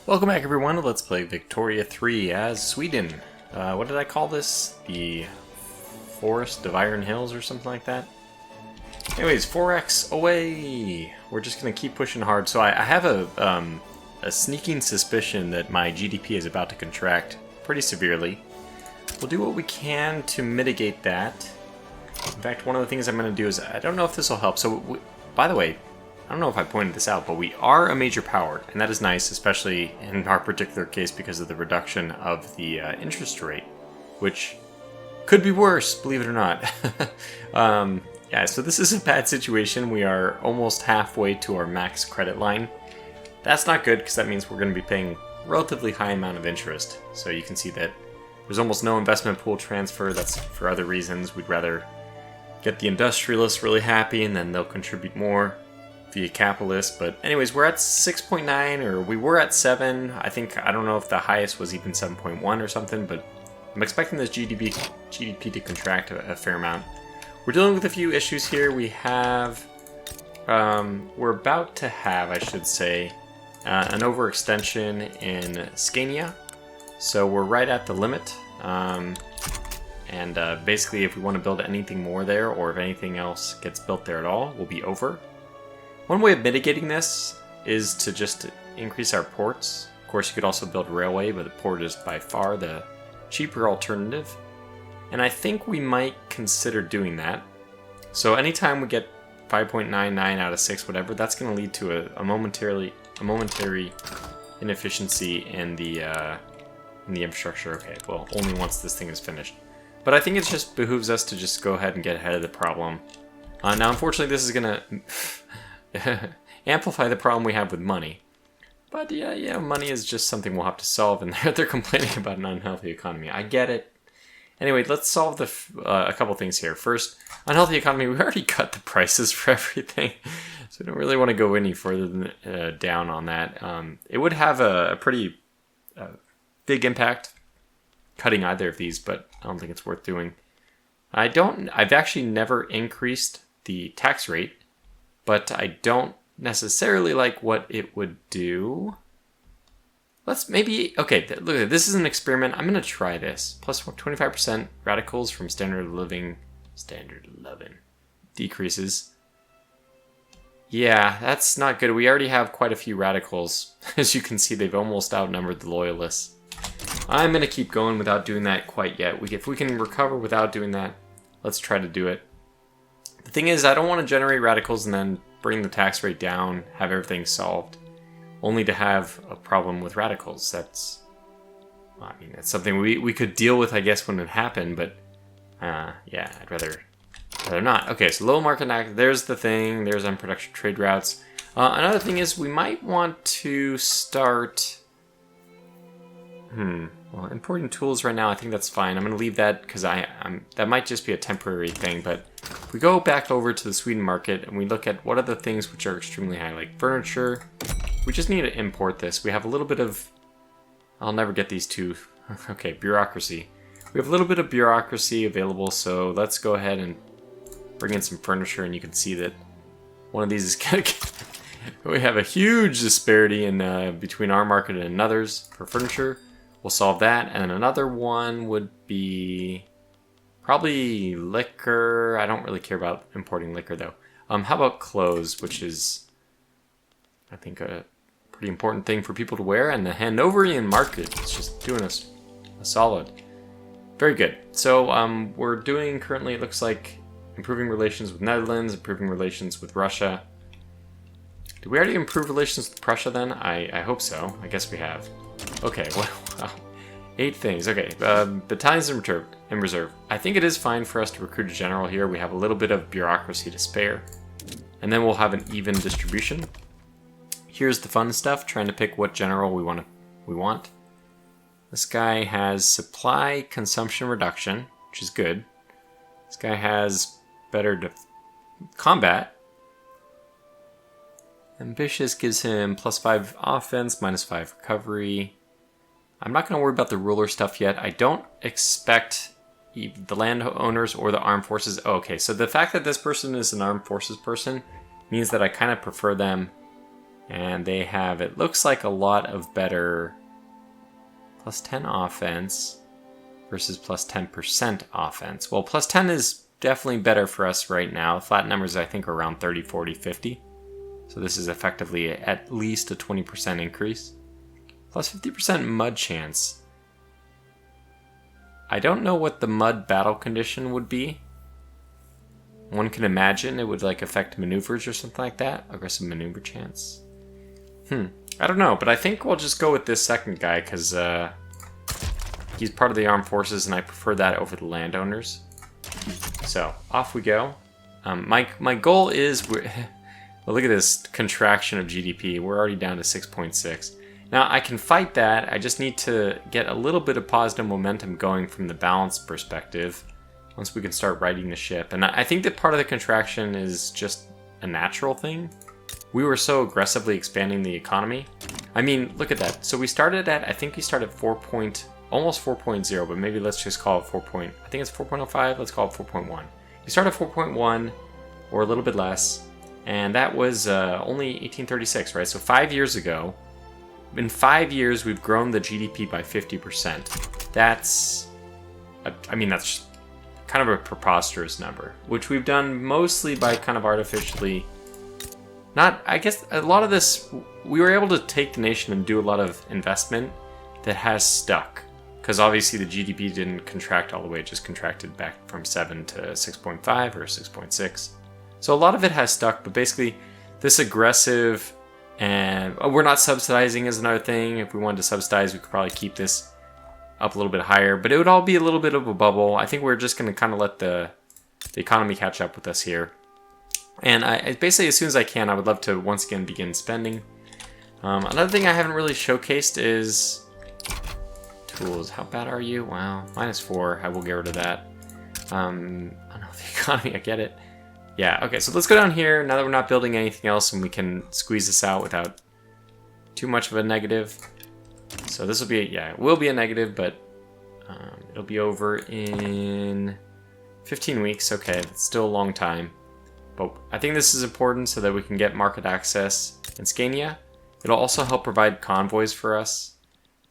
Welcome back everyone, let's play Victoria 3 as Sweden. What did I call this? The Forest of Iron Hills or something like that? Anyways, 4x away! We're just gonna keep pushing hard. So I have a sneaking suspicion that my GDP is about to contract pretty severely. We'll do what we can to mitigate that. In fact, one of the things I'm gonna do is, I don't know if this will help. So, by the way, I don't know if I pointed this out, but we are a major power, and that is nice, especially in our particular case because of the reduction of the interest rate, which could be worse, believe it or not. Yeah, so this is a bad situation. We are almost halfway to our max credit line. That's not good because that means we're going to be paying a relatively high amount of interest. So you can see that there's almost no investment pool transfer. That's for other reasons. We'd rather get the industrialists really happy and then they'll contribute more via capitalists. But anyways, we're at 6.9, or we were at 7. I don't know if the highest was even 7.1 or something, but I'm expecting this GDP to contract a fair amount. We're dealing with a few issues here. We have, we're about to have, I should say, an overextension in Scania. So we're right at the limit. Basically, if we want to build anything more there, or if anything else gets built there at all, we'll be over. One way of mitigating this is to just increase our ports. Of course, you could also build a railway, but the port is by far the cheaper alternative. And I think we might consider doing that. So anytime we get 5.99 out of 6, whatever, that's going to lead to a momentary inefficiency in the infrastructure. Okay, well, only once this thing is finished. But I think it just behooves us to just go ahead and get ahead of the problem. Now, unfortunately, this is going to amplify the problem we have with money. But yeah, money is just something we'll have to solve, and they're complaining about an unhealthy economy. I get it. Anyway, let's solve a couple things here. First, unhealthy economy, we already cut the prices for everything, so we don't really want to go any further than, down on that. It would have a pretty big impact cutting either of these, but I don't think it's worth doing. I've actually never increased the tax rate, but I don't necessarily like what it would do. Let's maybe, okay, look, this is an experiment. I'm going to try this. Plus 25% radicals from standard living decreases. Yeah, that's not good. We already have quite a few radicals. As you can see, they've almost outnumbered the loyalists. I'm going to keep going without doing that quite yet. If we can recover without doing that, let's try to do it. The thing is, I don't want to generate radicals and then bring the tax rate down, have everything solved, only to have a problem with radicals. That's something we could deal with, I guess, when it happened, but yeah, I'd rather not. Okay, so low market act, there's the thing, there's unproductive trade routes. Another thing is we might want to start, well, importing tools right now, I think that's fine. I'm going to leave that because that might just be a temporary thing, but if we go back over to the Sweden market and we look at what are the things which are extremely high, like furniture, we just need to import this. We have a little bit of, I'll never get these two, okay, bureaucracy. We have a little bit of bureaucracy available, so let's go ahead and bring in some furniture, and you can see that one of these is going to get, we have a huge disparity in between our market and another's for furniture. We'll solve that, and then another one would be probably liquor. I don't really care about importing liquor, though. How about clothes, which is, I think, a pretty important thing for people to wear, and the Hanoverian market is just doing us a solid. Very good. So we're doing currently, it looks like, improving relations with Netherlands, improving relations with Russia. Did we already improve relations with Prussia then? I hope so. I guess we have. Okay, well, 8 things. Okay, battalions in reserve. I think it is fine for us to recruit a general here. We have a little bit of bureaucracy to spare. And then we'll have an even distribution. Here's the fun stuff, trying to pick what general we want. This guy has supply consumption reduction, which is good. This guy has better combat. Ambitious gives him +5 offense, -5 recovery. I'm not going to worry about the ruler stuff yet. I don't expect the landowners or the armed forces. Oh, okay, so the fact that this person is an armed forces person means that I kind of prefer them And they have, it looks like, a lot of better plus 10 offense versus plus 10% offense. Well, plus 10 is definitely better for us right now. Flat numbers, I think, are around 30, 40, 50. So this is effectively at least a 20% increase. Plus 50% mud chance. I don't know what the mud battle condition would be. One can imagine it would like affect maneuvers or something like that. Aggressive maneuver chance. I don't know, but I think we'll just go with this second guy because he's part of the armed forces and I prefer that over the landowners. So, off we go. My goal is... well, look at this contraction of GDP. We're already down to 6.6. Now, I can fight that. I just need to get a little bit of positive momentum going from the balance perspective once we can start righting the ship. And I think that part of the contraction is just a natural thing. We were so aggressively expanding the economy. I mean, look at that. So we started at, I think we started at almost 4.0, but maybe let's just call it 4. I think it's 4.05. Let's call it 4.1. We started at 4.1 or a little bit less, and that was only 1836, right? So 5 years ago, in 5 years, we've grown the GDP by 50%. That's kind of a preposterous number, which we've done mostly by kind of artificially. I guess a lot of this, we were able to take the nation and do a lot of investment that has stuck. Because obviously the GDP didn't contract all the way, it just contracted back from 7 to 6.5 or 6.6. So a lot of it has stuck, but basically this aggressive, and we're not subsidizing is another thing. If we wanted to subsidize, we could probably keep this up a little bit higher, but it would all be a little bit of a bubble. I think we're just going to kind of let the economy catch up with us here. And I basically, as soon as I can, I would love to once again begin spending. Another thing I haven't really showcased is tools. How bad are you? Wow, -4. I will get rid of that. I don't know, the economy, I get it. Yeah, okay, so let's go down here now that we're not building anything else and we can squeeze this out without too much of a negative. So this will be, it will be a negative, but it'll be over in 15 weeks. Okay, that's still a long time. But I think this is important so that we can get market access in Scania. It'll also help provide convoys for us.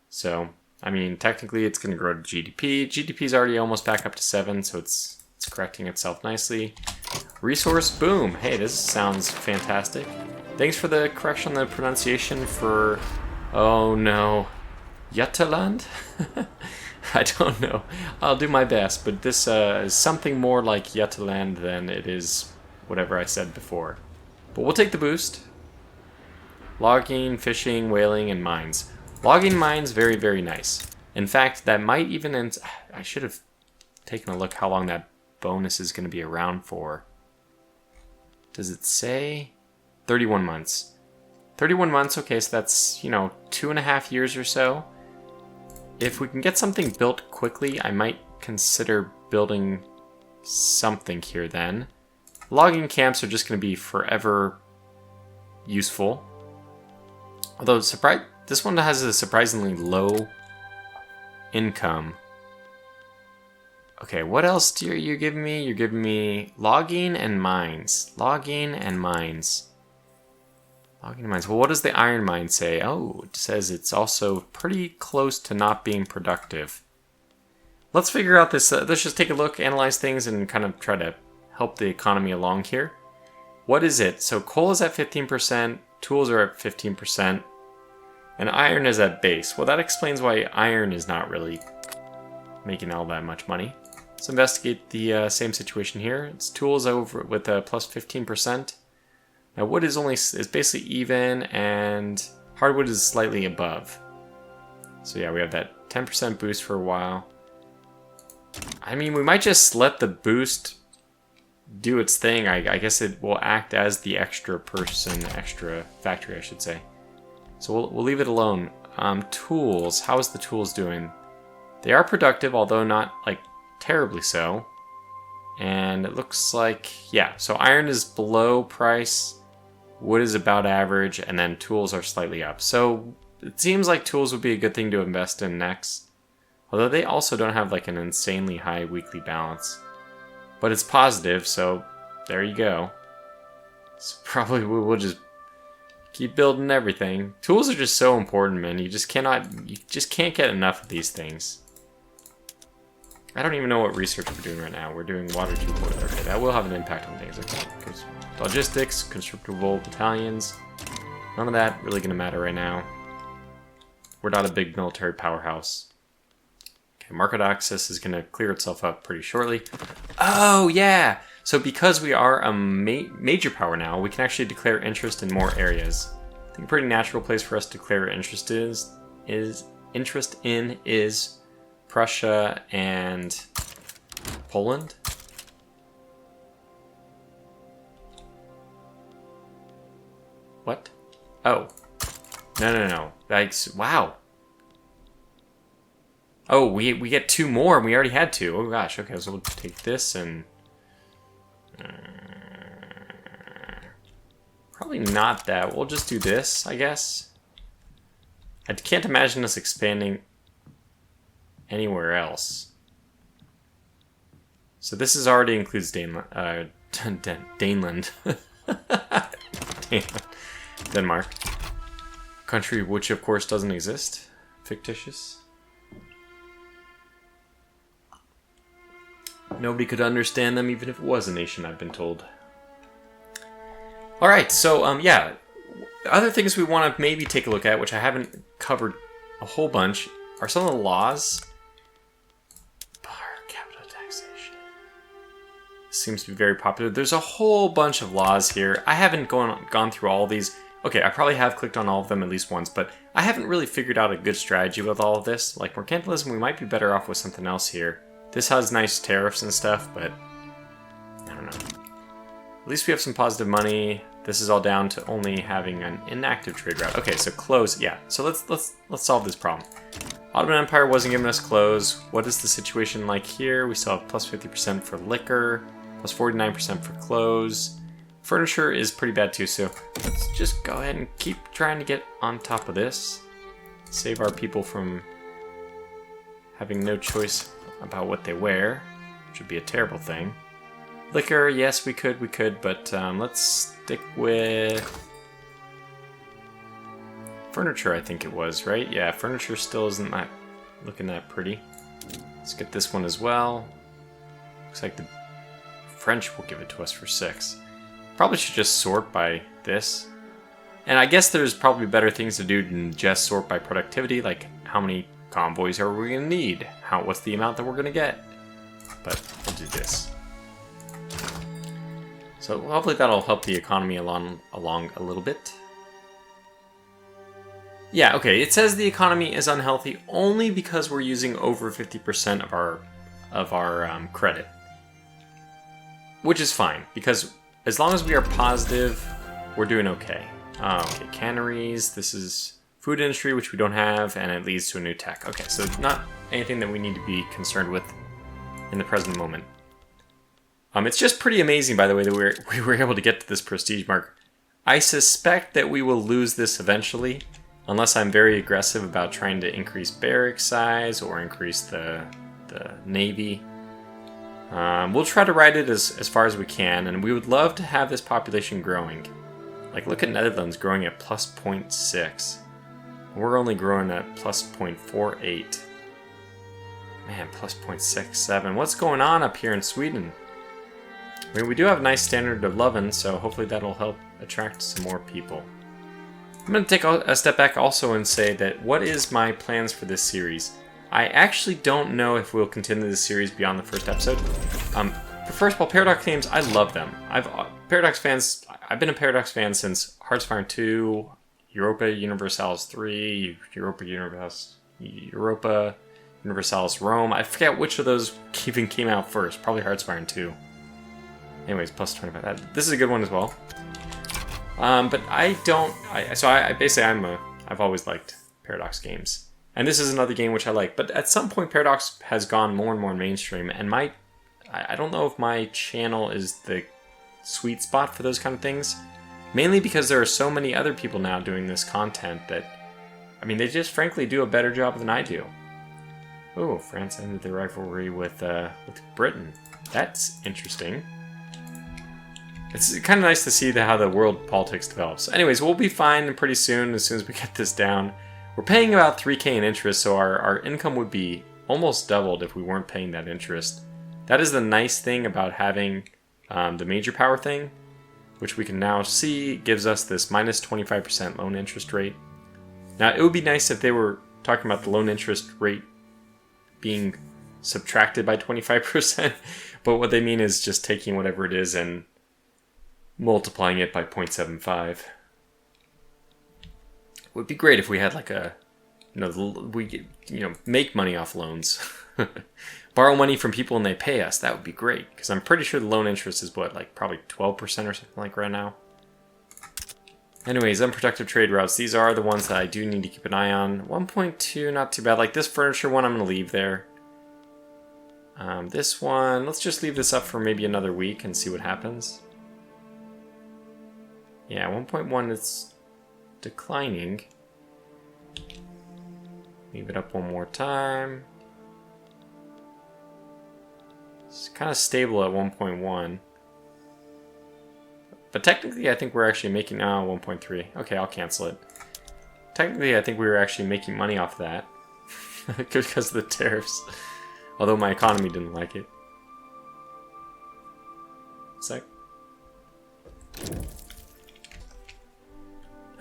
So, I mean, technically it's going to grow to GDP. GDP is already almost back up to 7, so it's correcting itself nicely. Resource, boom. Hey, this sounds fantastic. Thanks for the correction on the pronunciation for... Oh no. Jutland? I don't know. I'll do my best, but this is something more like Jutland than it is whatever I said before. But we'll take the boost. Logging, fishing, whaling, and mines. Logging mines, very, very nice. In fact, that might even... I should have taken a look how long that bonus is going to be around for. Does it say? 31 months. 31 months, okay, so that's, 2.5 years or so. If we can get something built quickly, I might consider building something here then. Logging camps are just going to be forever useful. Although, this one has a surprisingly low income. Okay, what else are you giving me? You're giving me logging and mines. Logging and mines. Logging and mines. Well, what does the iron mine say? Oh, it says it's also pretty close to not being productive. Let's figure out this. Let's just take a look, analyze things, and kind of try to help the economy along here. What is it? So coal is at 15%, tools are at 15%, and iron is at base. Well, that explains why iron is not really making all that much money. Let's investigate the same situation here. It's tools over with a plus 15%. Now wood is basically even, and hardwood is slightly above. So yeah, we have that 10% boost for a while. I mean, we might just let the boost do its thing. I guess it will act as the extra factory, I should say. So we'll leave it alone. Tools, how is the tools doing? They are productive, although not like terribly so. And it looks like, yeah, so iron is below price, wood is about average, and then tools are slightly up. So it seems like tools would be a good thing to invest in next. Although they also don't have like an insanely high weekly balance. But it's positive, so there you go. So probably we'll just Keep building everything. Tools are just so important, man. You just can't get enough of these things. I don't even know what research we're doing right now. We're doing water tube boiler. Okay, that will have an impact on things. Okay, logistics, constructible battalions. None of that really gonna matter right now. We're not a big military powerhouse. Okay, market access is gonna clear itself up pretty shortly. Oh yeah! So because we are a major power now, we can actually declare interest in more areas. I think a pretty natural place for us to declare interest is Prussia and Poland. What? Oh. No. That's, wow. Oh, we get 2 more, and we already had 2. Oh gosh, okay, so we'll take this and... probably not that. We'll just do this, I guess. I can't imagine us expanding anywhere else. So this is already includes Daneland. Denmark. Country which of course doesn't exist. Fictitious. Nobody could understand them even if it was a nation, I've been told. Alright, so yeah. Other things we want to maybe take a look at, which I haven't covered a whole bunch, are some of the laws. Capital taxation. Seems to be very popular. There's a whole bunch of laws here. I haven't gone through all these. Okay, I probably have clicked on all of them at least once, but I haven't really figured out a good strategy with all of this. Like mercantilism, we might be better off with something else here. This has nice tariffs and stuff, but I don't know. At least we have some positive money. This is all down to only having an inactive trade route. Okay, so close. Yeah. So let's solve this problem. Ottoman Empire wasn't giving us clothes. What is the situation like here? We still have plus 50% for liquor, plus 49% for clothes. Furniture is pretty bad too, so let's just go ahead and keep trying to get on top of this. Save our people from having no choice about what they wear, which would be a terrible thing. Liquor, yes, we could, but let's stick with furniture, I think it was, right? Yeah, furniture still isn't looking that pretty. Let's get this one as well. Looks like the French will give it to us for 6. Probably should just sort by this. And I guess there's probably better things to do than just sort by productivity, like how many convoys are we going to need? What's the amount that we're going to get? But we'll do this. So hopefully that'll help the economy along a little bit. Yeah, okay, it says the economy is unhealthy only because we're using over 50% of our credit. Which is fine, because as long as we are positive, we're doing okay. Okay, canneries, this is food industry, which we don't have, and it leads to a new tech. Okay, so not anything that we need to be concerned with in the present moment. It's just pretty amazing, by the way, that we were able to get to this prestige mark. I suspect that we will lose this eventually, unless I'm very aggressive about trying to increase barrack size or increase the navy. We'll try to ride it as far as we can, and we would love to have this population growing. Like, look at Netherlands growing at plus 0.6. We're only growing at plus 0.48. Man, plus 0.67. What's going on up here in Sweden? I mean, we do have a nice standard of living, so hopefully that'll help attract some more people. I'm going to take a step back also and say that what is my plans for this series? I actually don't know if we'll continue this series beyond the first episode. First of all, Paradox games, I love them. I've been a Paradox fan since Heartsfire 2, Europa Universalis 3, Europa Universalis Rome. I forget which of those even came out first. Probably Heartsfire 2. Anyways, plus 25. This is a good one as well. But I don't. I've always liked Paradox games, and this is another game which I like. But at some point, Paradox has gone more and more mainstream, and I don't know if my channel is the sweet spot for those kind of things. Mainly because there are so many other people now doing this content that, I mean, they just frankly do a better job than I do. Oh, France ended their rivalry with Britain. That's interesting. It's kind of nice to see how the world politics develops. Anyways, we'll be fine pretty soon as we get this down. We're paying about 3K in interest, so our income would be almost doubled if we weren't paying that interest. That is the nice thing about having the major power thing, which we can now see gives us this minus 25% loan interest rate. Now, it would be nice if they were talking about the loan interest rate being subtracted by 25%, but what they mean is just taking whatever it is and multiplying it by 0.75. It would be great if we had like a, make money off loans. Borrow money from people and they pay us. That would be great, because I'm pretty sure the loan interest is what, like probably 12% or something like right now. Anyways, unproductive trade routes. These are the ones that I do need to keep an eye on. 1.2, not too bad. Like this furniture one, I'm going to leave there. This one, let's just leave this up for maybe another week and see what happens. Yeah, 1.1 is declining. Leave it up one more time. It's kind of stable at 1.1. But technically, I think we're actually making... 1.3. Okay, I'll cancel it. Technically, I think we were actually making money off that. Because of the tariffs. Although my economy didn't like it. Sec.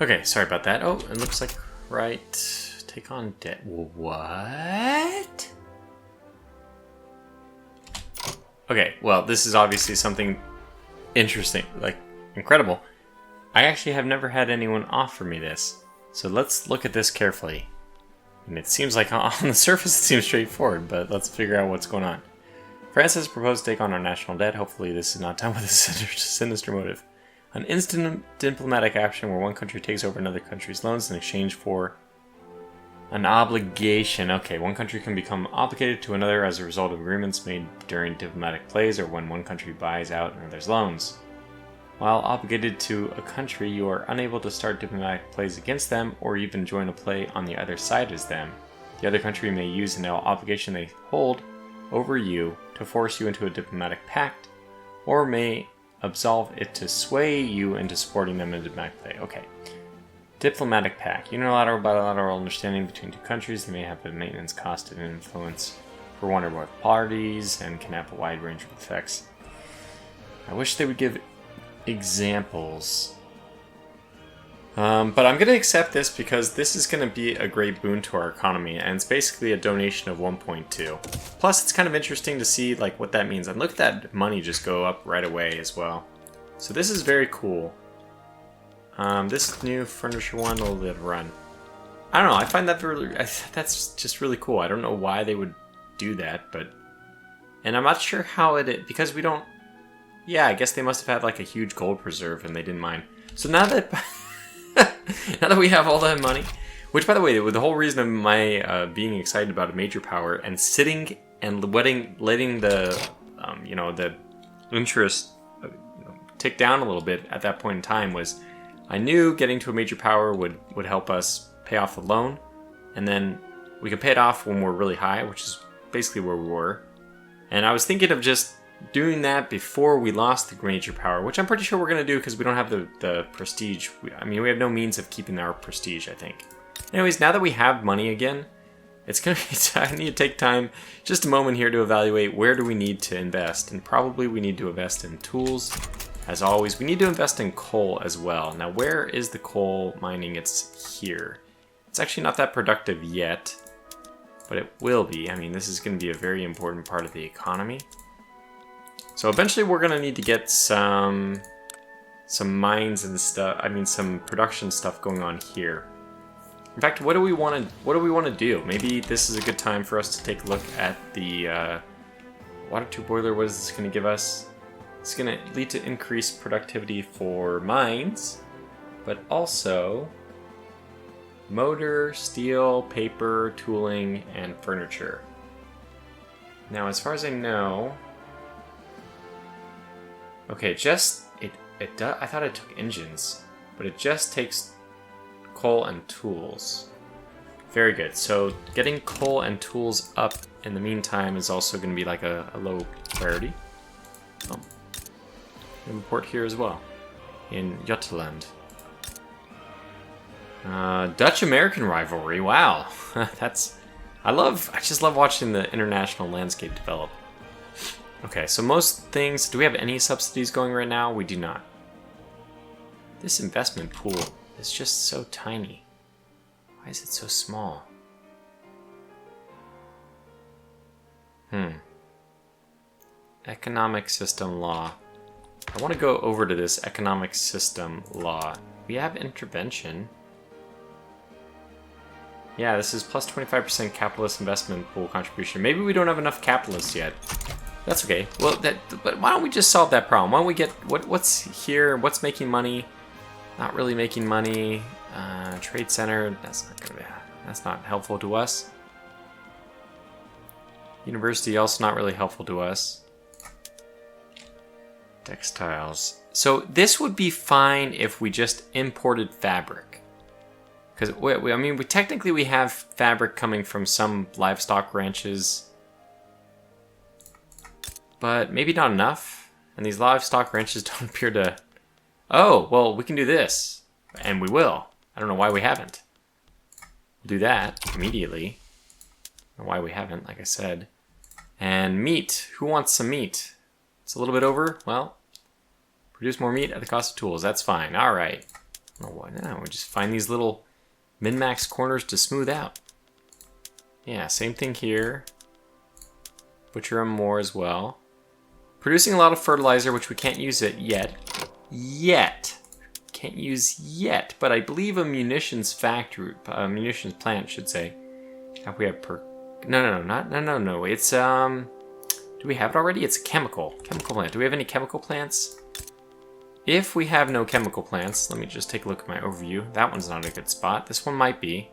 Okay, sorry about that. Oh, it looks like... Right. Take on debt. What? Okay, well, this is obviously something interesting, like incredible. I actually have never had anyone offer me this. So let's look at this carefully. And it seems like on the surface it seems straightforward, but let's figure out what's going on. France has proposed to take on our national debt. Hopefully this is not done with a sinister motive. An instant diplomatic action where one country takes over another country's loans in exchange for an obligation. Okay, one country can become obligated to another as a result of agreements made during diplomatic plays or when one country buys out another's loans. While obligated to a country, you are unable to start diplomatic plays against them or even join a play on the other side as them. The other country may use an obligation they hold over you to force you into a diplomatic pact, or may absolve it to sway you into supporting them in a diplomatic play. Okay. Diplomatic pact. Unilateral bilateral understanding between two countries. They may have a maintenance cost and influence for one or both parties and can have a wide range of effects. I wish they would give examples. But I'm going to accept this because this is going to be a great boon to our economy, and it's basically a donation of 1.2. Plus, it's kind of interesting to see like what that means. And look at that money just go up right away as well. So this is very cool. This new furniture one will let it run. I don't know, I find that that's just really cool. I don't know why they would do that, but... And I'm not sure how because we don't... Yeah, I guess they must have had like a huge gold reserve and they didn't mind. So now that... now that we have all that money... Which, by the way, the whole reason of my being excited about a major power and sitting and letting the, the interest tick down a little bit at that point in time was... I knew getting to a major power would help us pay off the loan, and then we could pay it off when we're really high, which is basically where we were. And I was thinking of just doing that before we lost the major power, which I'm pretty sure we're going to do because we don't have the prestige. We have no means of keeping our prestige, I think. Anyways, now that we have money again, it's going to be... I need to take time, just a moment here to evaluate where do we need to invest. And probably we need to invest in tools. As always, we need to invest in coal as well. Now, where is the coal mining? It's here. It's actually not that productive yet, but it will be. I mean, this is going to be a very important part of the economy. So eventually we're going to need to get some mines and stuff. I mean, some production stuff going on here. In fact, what do we want to do? Maybe this is a good time for us to take a look at the water tube boiler. What is this going to give us? It's going to lead to increased productivity for mines, but also motor, steel, paper, tooling, and furniture. Now, as far as I know... Okay, I thought it took engines, but it just takes coal and tools. Very good. So getting coal and tools up in the meantime is also going to be like a low priority. Oh. We have a port here as well, in Jutland. Dutch-American rivalry. Wow, that's. I just love watching the international landscape develop. Okay, so most things. Do we have any subsidies going right now? We do not. This investment pool is just so tiny. Why is it so small? Economic system law. I want to go over to this economic system law. We have intervention. Yeah, this is plus 25% capitalist investment pool contribution. Maybe we don't have enough capitalists yet. That's okay. Well, but why don't we just solve that problem? Why don't we get what's here? What's making money? Not really making money. Trade center. That's not helpful to us. University also not really helpful to us. Textiles. So this would be fine if we just imported fabric. Because I mean, technically we have fabric coming from some livestock ranches, but maybe not enough. And these livestock ranches don't appear to. Oh, well, we can do this, and we will. I don't know why we haven't. We'll do that immediately. I don't know why we haven't, like I said. And meat. Who wants some meat? It's a little bit over. Well, produce more meat at the cost of tools. That's fine. All right. Oh, why not? We just find these little min-max corners to smooth out. Yeah, same thing here. Butcher them more as well. Producing a lot of fertilizer, which we can't use it yet. Can't use yet, but I believe a munitions factory, munitions plant should say. Have we have No. It's do we have it already? It's a chemical plant. Do we have any chemical plants? If we have no chemical plants, let me just take a look at my overview. That one's not a good spot. This one might be.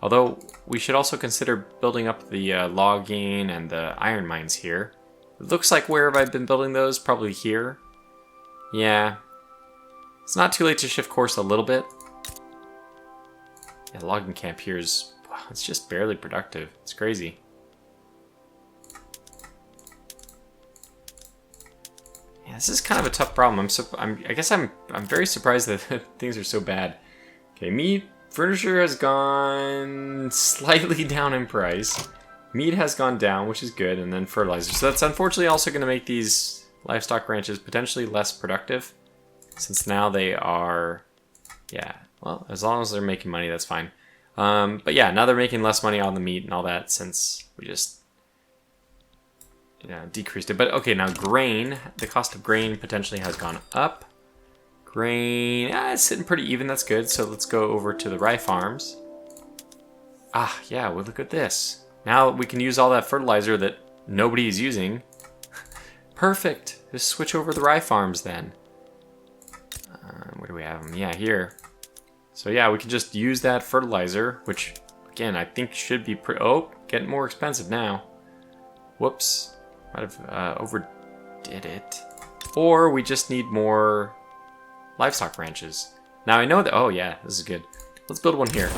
Although we should also consider building up the logging and the iron mines here. It looks like where have I been building those? Probably here. Yeah. It's not too late to shift course a little bit. Yeah, the logging camp here is, wow, it's just barely productive. It's crazy. Yeah, this is kind of a tough problem. I guess I'm very surprised that things are so bad. Okay, meat, furniture has gone slightly down in price. Meat has gone down, which is good, and then fertilizer. So that's unfortunately also going to make these livestock ranches potentially less productive. Since now they are, yeah, well, as long as they're making money, that's fine. But yeah, now they're making less money on the meat and all that since we just, decreased it. But okay, now grain, the cost of grain potentially has gone up. Grain, it's sitting pretty even, that's good. So let's go over to the rye farms. Ah, yeah, well, look at this. Now we can use all that fertilizer that nobody is using. Perfect. Just switch over the rye farms then. Where do we have them? Yeah, here. So yeah, we can just use that fertilizer, which again I think should be getting more expensive now. Whoops, might have overdid it. Or we just need more livestock ranches. Now I know that. Oh yeah, this is good. Let's build one here.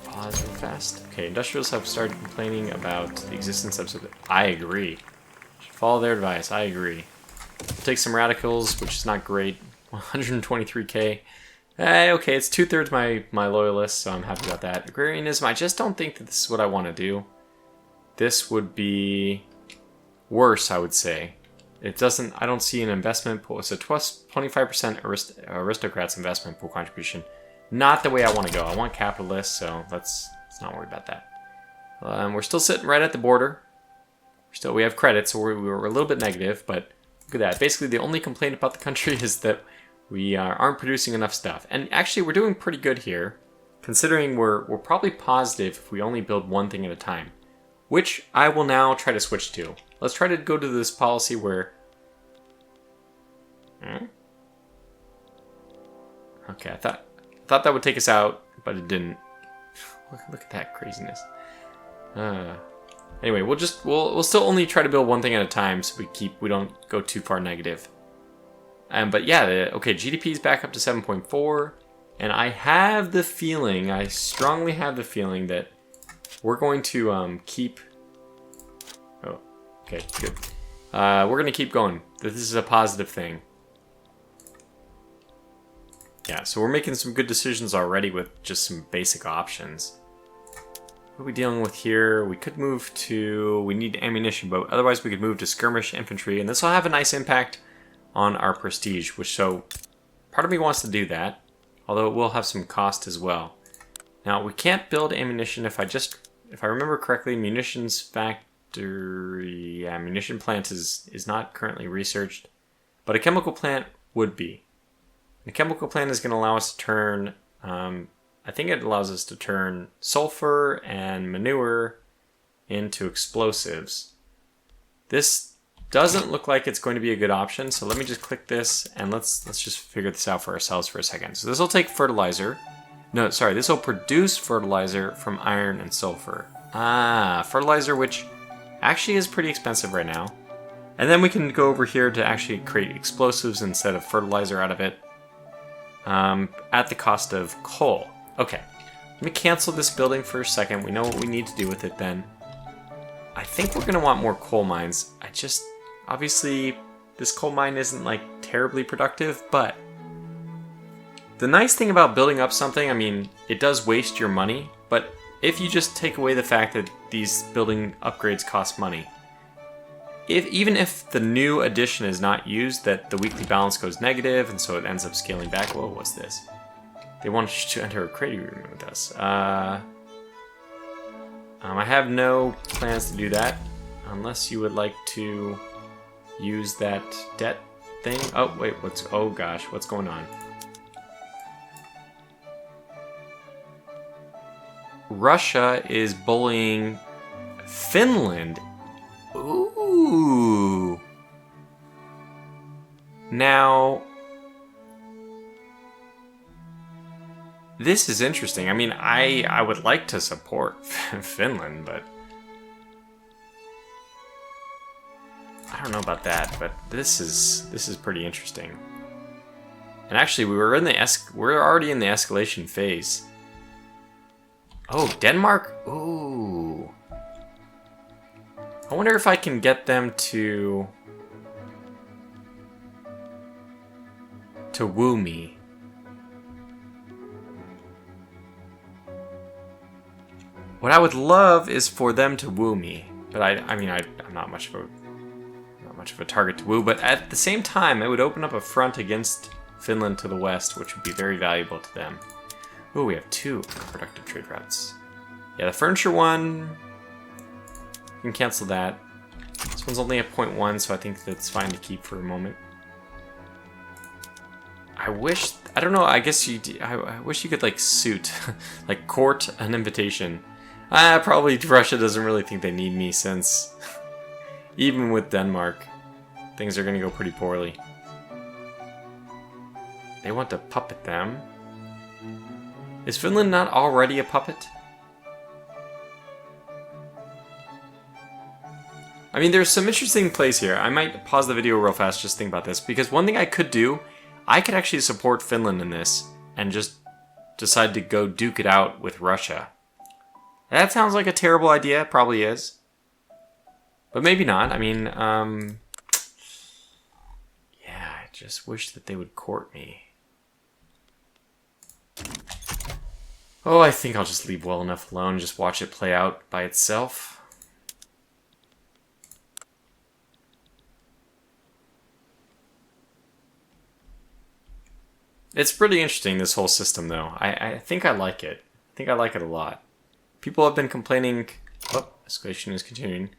Pause real fast. Okay, industrials have started complaining about the existence of. I agree. Should follow their advice. I agree. We'll take some radicals, which is not great. 123k. Okay, it's 2/3 my loyalists, so I'm happy about that. Agrarianism, I just don't think that this is what I want to do. This would be worse, I would say. It doesn't. I don't see an investment pool. So 25% aristocrats investment pool contribution. Not the way I want to go. I want capitalists, so let's not worry about that. We're still sitting right at the border. We have credit, so we're a little bit negative, but look at that. Basically, the only complaint about the country is that we aren't producing enough stuff. And actually, we're doing pretty good here, considering we're probably positive if we only build one thing at a time, which I will now try to switch to. Let's try to go to this policy where... Okay, I thought that would take us out, but it didn't. Look at that craziness. Anyway, we'll still only try to build one thing at a time, so we don't go too far negative. But yeah, okay, GDP is back up to 7.4, and I strongly have the feeling that we're going to keep. Oh, okay, good. We're going to keep going. This is a positive thing. Yeah, so we're making some good decisions already with just some basic options. What are we dealing with here? We could move to... We need ammunition, but otherwise we could move to skirmish infantry, and this will have a nice impact on our prestige, which so... Part of me wants to do that, although it will have some cost as well. Now, we can't build ammunition if I remember correctly, munitions factory... Yeah, munition plant is not currently researched, but a chemical plant would be. The chemical plant is going to allow us to turn, I think it allows us to turn sulfur and manure into explosives. This doesn't look like it's going to be a good option, so let me just click this and let's just figure this out for ourselves for a second. So this will take fertilizer. No, sorry, this will produce fertilizer from iron and sulfur. Ah, fertilizer, which actually is pretty expensive right now. And then we can go over here to actually create explosives instead of fertilizer out of it. At the cost of coal. Okay, let me cancel this building for a second. We know what we need to do with it then. I think we're going to want more coal mines. Obviously, this coal mine isn't like terribly productive, but the nice thing about building up something, I mean, it does waste your money, but if you just take away the fact that these building upgrades cost money, even if the new addition is not used, that the weekly balance goes negative, and so it ends up scaling back. Whoa, what's this? They want to enter a credit agreement with us. I have no plans to do that, unless you would like to use that debt thing. Oh, wait, oh gosh, what's going on? Russia is bullying Finland. Ooh. Now, this is interesting. I mean, I would like to support Finland, but I don't know about that. But this is pretty interesting. And actually, we're already in the escalation phase. Oh, Denmark. Ooh. I wonder if I can get them to woo me. What I would love is for them to woo me, but I'm not much of a target to woo. But at the same time, it would open up a front against Finland to the west, which would be very valuable to them. Ooh, we have 2 productive trade routes. Yeah, the furniture one. You can cancel that. This one's only at 0.1, so I think that's fine to keep for a moment. I don't know, I guess I wish you could, like, like, court an invitation. Probably Russia doesn't really think they need me, since even with Denmark, things are gonna go pretty poorly. They want to puppet them. Is Finland not already a puppet? I mean, there's some interesting plays here. I might pause the video real fast, just think about this, because one thing I could do, I could actually support Finland in this, and just decide to go duke it out with Russia. That sounds like a terrible idea, it probably is. But maybe not, I mean, yeah, I just wish that they would court me. Oh, I think I'll just leave well enough alone, just watch it play out by itself. It's pretty interesting, this whole system, though. I think I like it. I think I like it a lot. People have been complaining... Oh, escalation is continuing.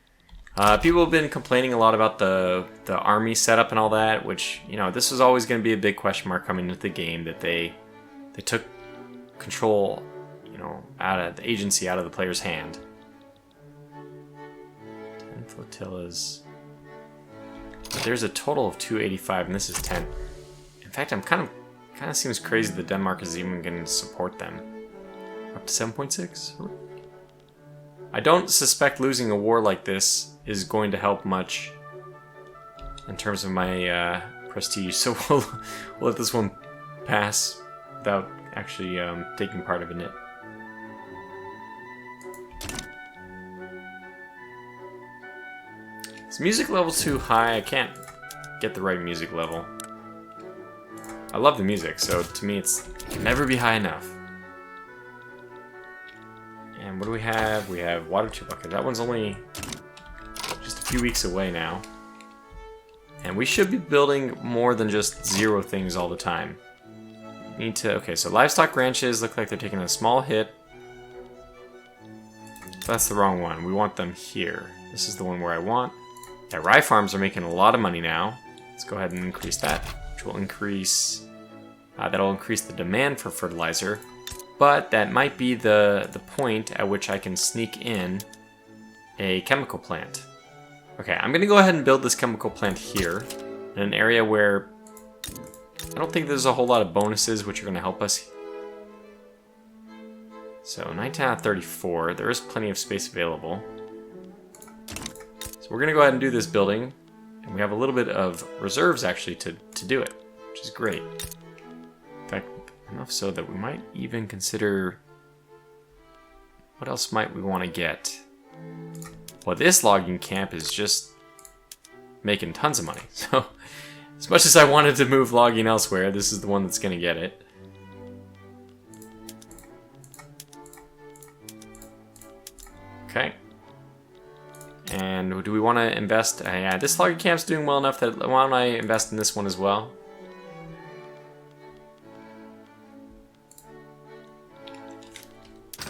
People have been complaining a lot about the army setup and all that, which, you know, this was always going to be a big question mark coming into the game, that they took control, you know, out of the agency out of the player's hand. 10 flotillas. But there's a total of 285, and this is 10. In fact, I'm kind of seems crazy that Denmark is even going to support them. Up to 7.6? I don't suspect losing a war like this is going to help much in terms of my prestige, so we'll let this one pass without actually taking part in it. Is music level too high? I can't get the right music level. I love the music, so to me it can never be high enough. And what do we have? We have water 2 bucket. That one's only just a few weeks away now. And we should be building more than just 0 things all the time. We need to... Okay, so livestock ranches look like they're taking a small hit. That's the wrong one. We want them here. This is the one where I want. Yeah, rye farms are making a lot of money now. Let's go ahead and increase that, which will increase... that'll increase the demand for fertilizer. But that might be the point at which I can sneak in a chemical plant. Okay, I'm going to go ahead and build this chemical plant here in an area where I don't think there's a whole lot of bonuses which are going to help us. So 19 out of 34, there is plenty of space available. So we're going to go ahead and do this building, and we have a little bit of reserves actually to do it, which is great. In fact, enough so that we might even consider... What else might we want to get? Well, this logging camp is just making tons of money. So, as much as I wanted to move logging elsewhere, this is the one that's going to get it. Okay. And do we want to invest? Yeah, this logging camp's doing well enough that why don't I invest in this one as well?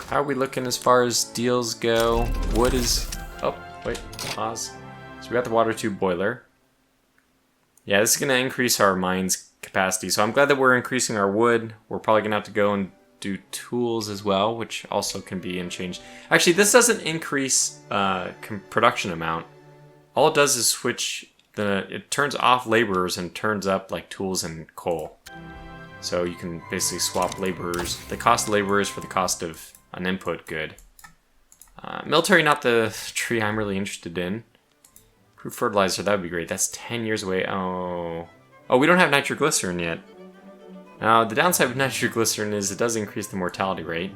How are we looking as far as deals go? Wood is... Oh, wait, pause. So we got the water tube boiler. Yeah, this is going to increase our mine's capacity. So I'm glad that we're increasing our wood. We're probably going to have to go and do tools as well, which also can be changed. Actually, this doesn't increase production amount. All it does is switch it turns off laborers and turns up like tools and coal. So you can basically swap laborers, the cost of laborers for the cost of an input good. Military, not the tree I'm really interested in. Improved fertilizer, that would be great. That's 10 years away. Oh, we don't have nitroglycerin yet. Now, the downside of nitroglycerin is it does increase the mortality rate.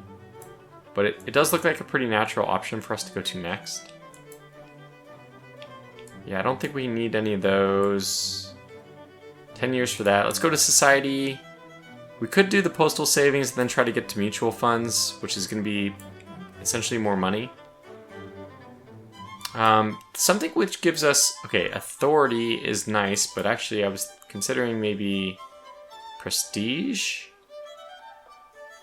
But it does look like a pretty natural option for us to go to next. Yeah, I don't think we need any of those. 10 years for that. Let's go to society. We could do the postal savings and then try to get to mutual funds, which is going to be essentially more money. Something which gives us... Okay, authority is nice, but actually I was considering maybe prestige?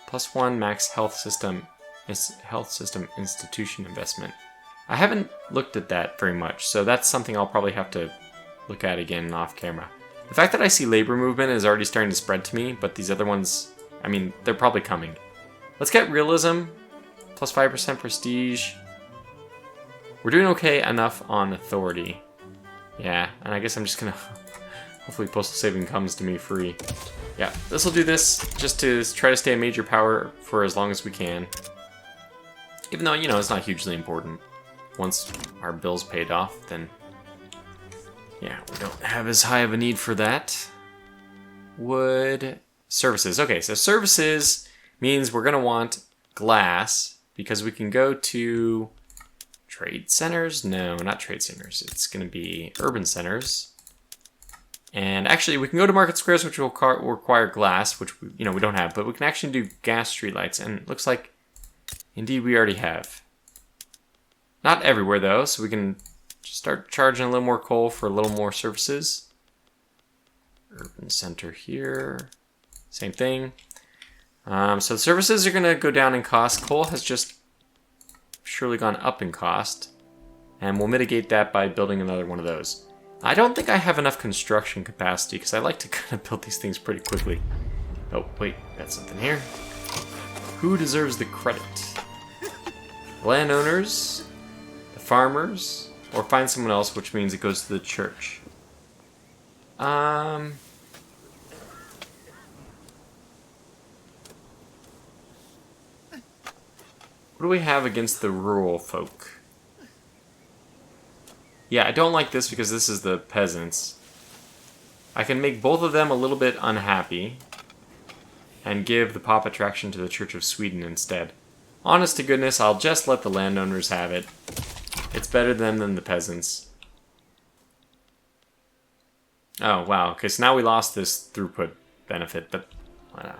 +1 max health system institution investment. I haven't looked at that very much, so that's something I'll probably have to look at again off camera. The fact that I see labor movement is already starting to spread to me, but these other ones, I mean, they're probably coming. Let's get realism, +5% prestige. We're doing okay enough on authority. Yeah, and I guess I'm just gonna... Hopefully postal saving comes to me free. Yeah, this will do this just to try to stay a major power for as long as we can. Even though, you know, it's not hugely important. Once our bill's paid off, then... Yeah, we don't have as high of a need for that. Wood... Services. Okay, so services means we're going to want glass because we can go to trade centers. No, not trade centers. It's going to be urban centers. And actually, we can go to market squares, which will require glass, which we don't have. But we can actually do gas streetlights, and it looks like, indeed, we already have. Not everywhere, though, so we can start charging a little more coal for a little more services. Urban center here. Same thing. So the services are going to go down in cost. Coal has just surely gone up in cost. And we'll mitigate that by building another one of those. I don't think I have enough construction capacity because I like to kind of build these things pretty quickly. Oh, wait, got something here. Who deserves the credit? Landowners, the farmers, or find someone else, which means it goes to the church. What do we have against the rural folk? Yeah, I don't like this because this is the peasants. I can make both of them a little bit unhappy and give the pop attraction to the Church of Sweden instead. Honest to goodness, I'll just let the landowners have it. It's better than the peasants. Oh, wow. Okay, so now we lost this throughput benefit, but why not?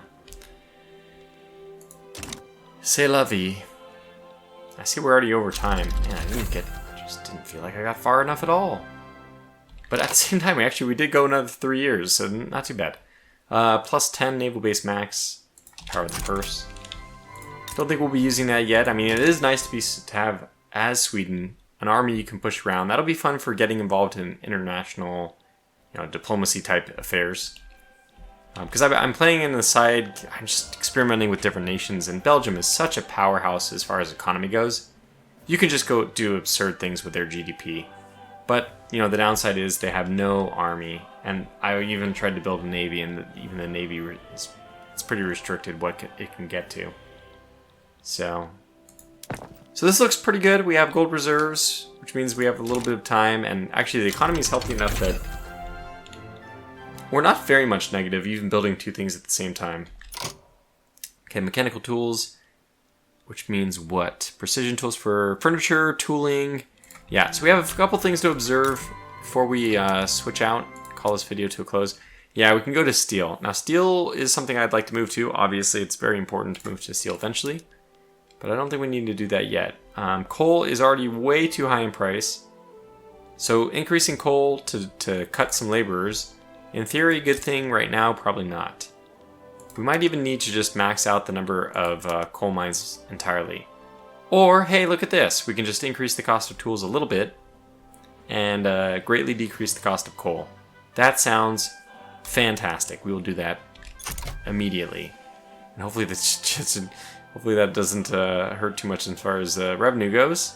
C'est la vie. I see we're already over time. Man, just didn't feel like I got far enough at all. But at the same time, we did go another 3 years, so not too bad. Plus 10 naval base max. Power the purse. Don't think we'll be using that yet. I mean, it is nice to have, as Sweden, an army you can push around. That'll be fun for getting involved in international, diplomacy type affairs. Because I'm playing in the side, I'm just experimenting with different nations, and Belgium is such a powerhouse as far as economy goes. You can just go do absurd things with their GDP. But, the downside is they have no army, and I even tried to build a navy, and even the navy, it's pretty restricted what it can get to. So this looks pretty good. We have gold reserves, which means we have a little bit of time, and actually the economy is healthy enough that we're not very much negative, even building 2 things at the same time. Okay, mechanical tools, which means what? Precision tools for furniture, tooling. Yeah, so we have a couple things to observe before we switch out, call this video to a close. Yeah, we can go to steel. Now, steel is something I'd like to move to. Obviously, it's very important to move to steel eventually, but I don't think we need to do that yet. Coal is already way too high in price, so increasing coal to cut some laborers, in theory, good thing. Right now, probably not. We might even need to just max out the number of coal mines entirely. Or, hey, look at this. We can just increase the cost of tools a little bit and greatly decrease the cost of coal. That sounds fantastic. We will do that immediately. And hopefully that doesn't hurt too much as far as revenue goes.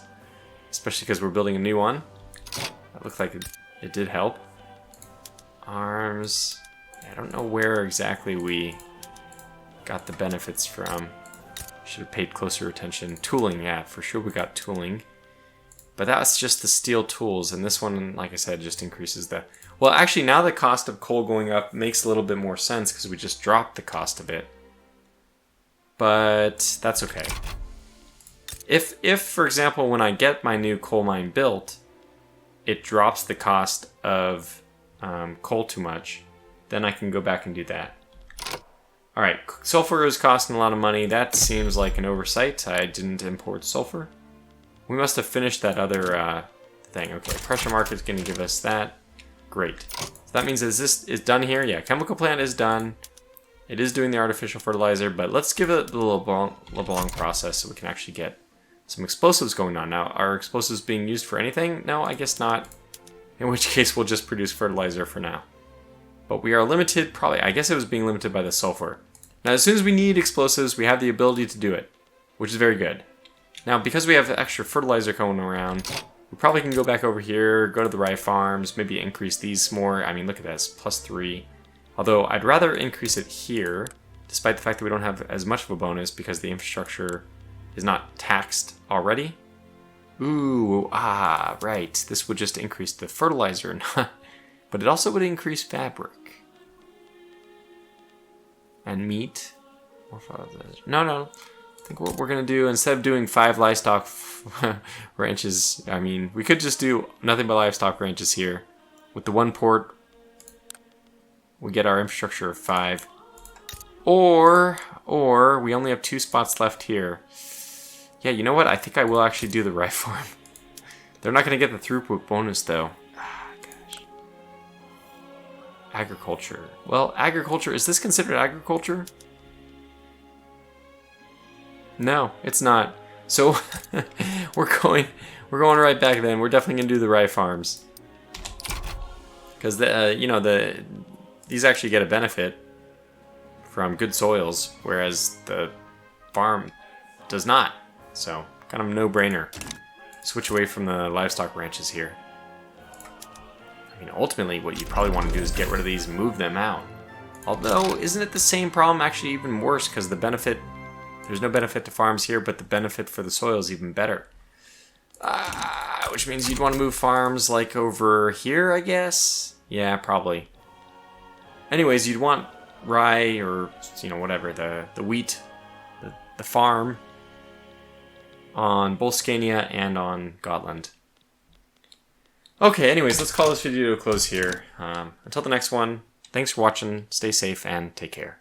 Especially because we're building a new one. That looked like it did help. Arms. I don't know where exactly we got the benefits from. Should have paid closer attention. Tooling, yeah, for sure we got tooling. But that's just the steel tools, and this one, like I said, just increases the... Well, actually, now the cost of coal going up makes a little bit more sense because we just dropped the cost of it. But that's okay. If, for example, when I get my new coal mine built, it drops the cost of coal too much, then I can go back and do that. Alright, sulfur is costing a lot of money. That seems like an oversight. I didn't import sulfur. We must have finished that other thing. Okay, pressure market is going to give us that. Great. So that means this is done here. Yeah, chemical plant is done. It is doing the artificial fertilizer, but let's give it the LeBlanc process so we can actually get some explosives going on. Now, are explosives being used for anything? No, I guess not. In which case, we'll just produce fertilizer for now. But we are limited, probably, I guess it was being limited by the sulfur. Now, as soon as we need explosives, we have the ability to do it, which is very good. Now, because we have extra fertilizer going around, we probably can go back over here, go to the rye farms, maybe increase these more. I mean, look at this, +3. Although, I'd rather increase it here, despite the fact that we don't have as much of a bonus because the infrastructure is not taxed already. Ooh, right. This would just increase the fertilizer, but it also would increase fabric. And meat. No. I think what we're going to do, instead of doing 5 livestock ranches, I mean, we could just do nothing but livestock ranches here. With the 1 port, we get our infrastructure of 5. Or we only have 2 spots left here. Yeah, you know what? I think I will actually do the rye farm. They're not going to get the throughput bonus, though. Gosh. Agriculture. Well, agriculture, is this considered agriculture? No, it's not. So we're going right back then. We're definitely going to do the rye farms. Because these actually get a benefit from good soils, whereas the farm does not. So, kind of a no-brainer. Switch away from the livestock ranches here. I mean, ultimately, what you probably want to do is get rid of these and move them out. Although, isn't it the same problem? Actually, even worse, because the benefit... There's no benefit to farms here, but the benefit for the soil is even better. Which means you'd want to move farms, like, over here, I guess? Yeah, probably. Anyways, you'd want rye, or, whatever, the wheat, the farm... on both Scania and on Gotland. Okay, anyways, let's call this video to a close here. Until the next one, thanks for watching, stay safe, and take care.